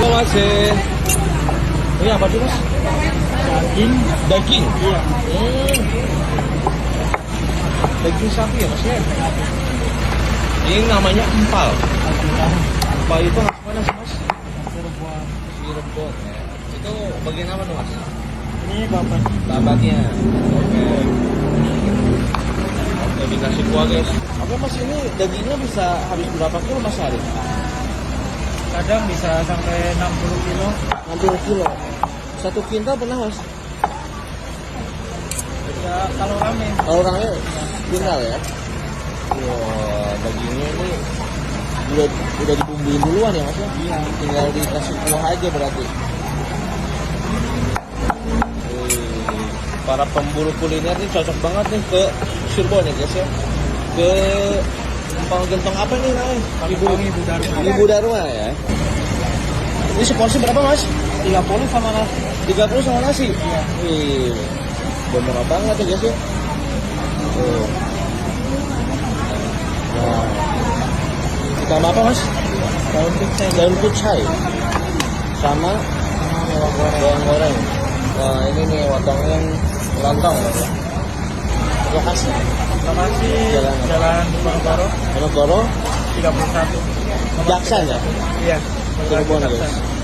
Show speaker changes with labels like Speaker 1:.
Speaker 1: Halo Mas. Ini apa sih Mas?
Speaker 2: Daging.
Speaker 1: Daging.
Speaker 2: Iya.
Speaker 1: Daging sapi ya Mas ya? Ini namanya empal. Empal itu khas mana sih Mas?
Speaker 2: Cirebon.
Speaker 1: Cirebon ya. Itu bagian apa tuh Mas?
Speaker 2: Ini babat.
Speaker 1: Babatnya. Oke. Oke, dikasih kuah guys. Oke Mas, ini dagingnya bisa habis berapa kilo Mas hari?
Speaker 2: Kadang bisa sampai 60 kilo.
Speaker 1: 60 kilo. 1 kintal pernah Mas?
Speaker 2: Ya kalau rame.
Speaker 1: Kalau orangnya kintal ya? Wah, dagingnya ini udah dibumbuin duluan ya Mas ya?
Speaker 2: Iya.
Speaker 1: Tinggal dikasih kuah aja berarti. Para pemburu kuliner ini cocok banget nih ke Cirebon ya guys ya. Ke Empang Gentong apa nih namanya?
Speaker 2: Ibu Dharma.
Speaker 1: Ibu Dharma ya. Ini seporsi berapa Mas?
Speaker 2: 30 sama nasi.
Speaker 1: 30 sama nasi?
Speaker 2: Iya.
Speaker 1: Wih, bener banget ya guys ya. Tuh. Nah. Ditambah apa Mas?
Speaker 2: Daun kucai.
Speaker 1: Daun kucai. Sama bawang goreng. Wah, ini nih wotongnya lontong ya. Lokasi
Speaker 2: Lokasi
Speaker 1: Jalan.
Speaker 2: Jalan Diponegoro
Speaker 1: Ponorogo
Speaker 2: 31.
Speaker 1: Jaksan ya?
Speaker 2: Iya.
Speaker 1: Cirebon
Speaker 2: Jaksan.
Speaker 1: guys.